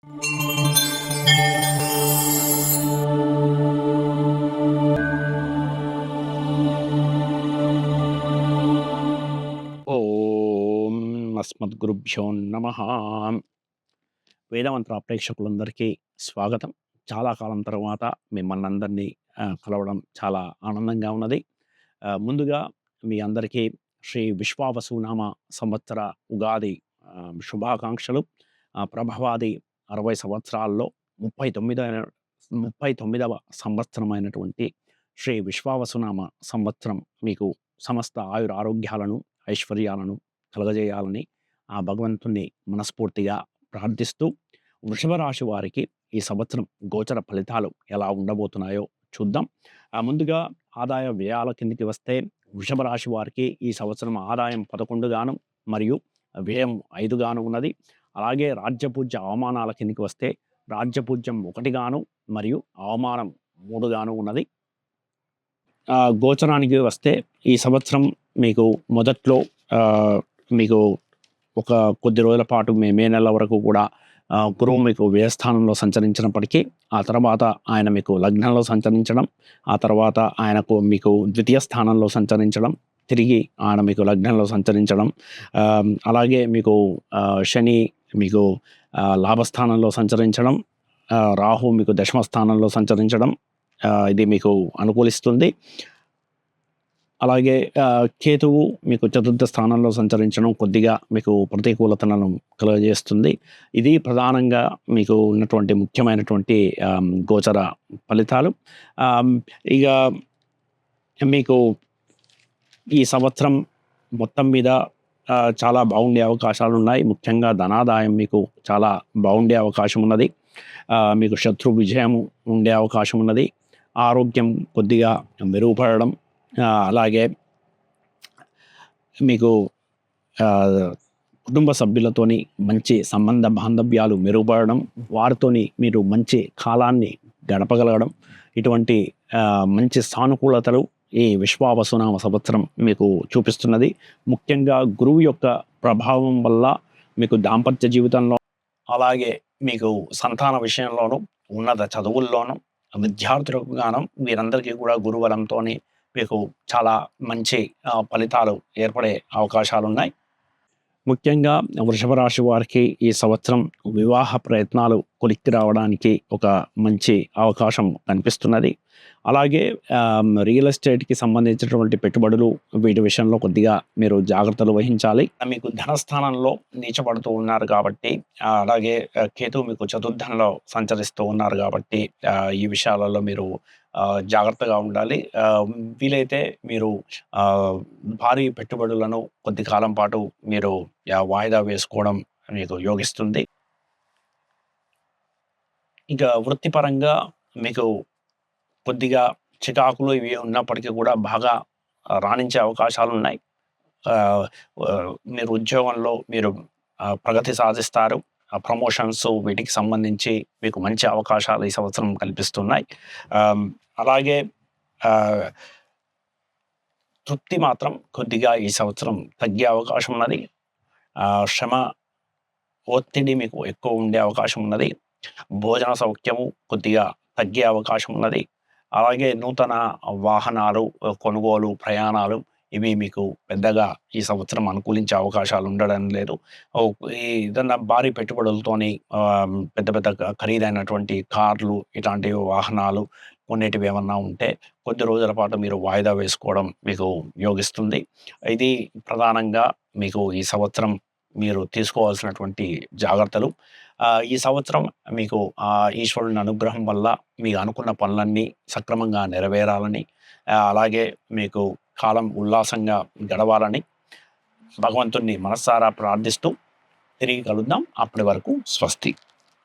ఓం అస్మద్గురుభ్యో నమ. వేదమంత్ర ప్రేక్షకులందరికీ స్వాగతం. చాలా కాలం తర్వాత మిమ్మల్ని అందరినీ కలవడం చాలా ఆనందంగా ఉన్నది. ముందుగా మీ అందరికీ శ్రీ విశ్వావసునామ సంవత్సర ఉగాది శుభాకాంక్షలు. ప్రభవాది 60 సంవత్సరాల్లో 39వ సంవత్సరమైనటువంటి శ్రీ విశ్వావసునామ సంవత్సరం మీకు సమస్త ఆయుర ఆరోగ్యాలను ఐశ్వర్యాలను కలగజేయాలని ఆ భగవంతుణ్ణి మనస్ఫూర్తిగా ప్రార్థిస్తూ, వృషభ రాశి వారికి ఈ సంవత్సరం గోచర ఫలితాలు ఎలా ఉండబోతున్నాయో చూద్దాం. ముందుగా ఆదాయ వ్యయాల కిందికి వస్తే వృషభ రాశి వారికి ఈ సంవత్సరం ఆదాయం 11 గాను మరియు వ్యయం 5 గాను ఉన్నది. అలాగే రాజ్యపూజ్య అవమానాల కిందికి వస్తే రాజ్యపూజ్యం 1 గాను మరియు అవమానం 3 గాను ఉన్నది. గోచరానికి వస్తే ఈ సంవత్సరం మీకు మొదట్లో మీకు ఒక కొద్ది రోజుల పాటు మే నెల వరకు కూడా గురువు మీకు వ్యయస్థానంలో సంచరించినప్పటికీ ఆ తర్వాత ఆయన మీకు లగ్నంలో సంచరించడం, ఆ తర్వాత ఆయనకు మీకు ద్వితీయ స్థానంలో సంచరించడం, తిరిగి ఆయన మీకు లగ్నంలో సంచరించడం, అలాగే మీకు శని మీకు లాభస్థానంలో సంచరించడం, రాహు మీకు దశమ స్థానంలో సంచరించడం ఇది మీకు అనుకూలిస్తుంది. అలాగే కేతువు మీకు చతుర్థ స్థానంలో సంచరించడం కొద్దిగా మీకు ప్రతికూలతలను కలుగజేస్తుంది. ఇది ప్రధానంగా మీకు ఉన్నటువంటి ముఖ్యమైనటువంటి గోచర ఫలితాలు. ఇక మీకు ఈ సంవత్సరం మొత్తం మీద చాలా బాగుండే అవకాశాలు ఉన్నాయి. ముఖ్యంగా ధనాదాయం మీకు చాలా బాగుండే అవకాశం ఉన్నది. మీకు శత్రు విజయం ఉండే అవకాశం ఉన్నది. ఆరోగ్యం కొద్దిగా మెరుగుపడడం, అలాగే మీకు కుటుంబ సభ్యులతోని మంచి సంబంధ బాంధవ్యాలు మెరుగుపడడం, వారితోని మీరు మంచి కాలాన్ని గడపగలగడం, ఇటువంటి మంచి సానుకూలతలు ఈ విశ్వావసునామ సంవత్సరం మీకు చూపిస్తున్నది. ముఖ్యంగా గురువు యొక్క ప్రభావం వల్ల మీకు దాంపత్య జీవితంలో, అలాగే మీకు సంతాన విషయంలోనూ, ఉన్నత చదువుల్లోనూ, విద్యార్థులకు గాను వీరందరికీ కూడా గురువరంతో మీకు చాలా మంచి ఫలితాలు ఏర్పడే అవకాశాలు ఉన్నాయి. ముఖ్యంగా వృషభ రాశి వారికి ఈ సంవత్సరం వివాహ ప్రయత్నాలు కొలిక్కి రావడానికి ఒక మంచి అవకాశం కనిపిస్తున్నది. అలాగే రియల్ ఎస్టేట్కి సంబంధించినటువంటి పెట్టుబడులు వీటి విషయంలో కొద్దిగా మీరు జాగ్రత్తలు వహించాలి. మీకు ధనస్థానంలో నీచబడుతూ ఉన్నారు కాబట్టి, అలాగే కేతువు మీకు చతుర్థంలో సంచరిస్తూ ఉన్నారు కాబట్టి ఈ విషయాలలో మీరు జాగ్రత్తగా ఉండాలి. వీలైతే మీరు భారీ పెట్టుబడులను కొద్ది కాలం పాటు మీరు వాయిదా వేసుకోవడం మీకు యోగిస్తుంది. ఇక వృత్తిపరంగా మీకు కొద్దిగా చికాకులు ఇవి ఉన్నప్పటికీ కూడా బాగా రాణించే అవకాశాలు ఉన్నాయి. మీరు ఉద్యోగంలో మీరు ప్రగతి సాధిస్తారు. ప్రమోషన్స్ వీటికి సంబంధించి మీకు మంచి అవకాశాలు ఈ సంవత్సరం కల్పిస్తున్నాయి. అలాగే తృప్తి మాత్రం కొద్దిగా ఈ సంవత్సరం తగ్గే అవకాశం ఉన్నది. శ్రమ ఒత్తిడి మీకు ఎక్కువ ఉండే అవకాశం ఉన్నది. భోజన సౌఖ్యము కొద్దిగా తగ్గే అవకాశం ఉన్నది. అలాగే నూతన వాహనాలు కొనుగోలు, ప్రయాణాలు ఇవి మీకు పెద్దగా ఈ సంవత్సరం అనుకూలించే అవకాశాలు ఉండడం లేదు. ఏదన్నా భారీ పెట్టుబడులతోని పెద్ద పెద్ద ఖరీదైనటువంటి కార్లు, ఇలాంటి వాహనాలు కొనేటివి ఏమన్నా ఉంటే కొద్ది రోజుల పాటు మీరు వాయిదా వేసుకోవడం మీకు యోగిస్తుంది. ఇది ప్రధానంగా మీకు ఈ సంవత్సరం మీరు తీసుకోవాల్సినటువంటి జాగ్రత్తలు. ఈ సంవత్సరం మీకు ఈశ్వరుని అనుగ్రహం వల్ల మీకు అనుకున్న పనులన్నీ సక్రమంగా నెరవేరాలని, అలాగే మీకు కాలం ఉల్లాసంగా గడవాలని భగవంతుణ్ణి మనస్సారా ప్రార్థిస్తూ తిరిగి కలుద్దాం. అప్పటి వరకు స్వస్తి.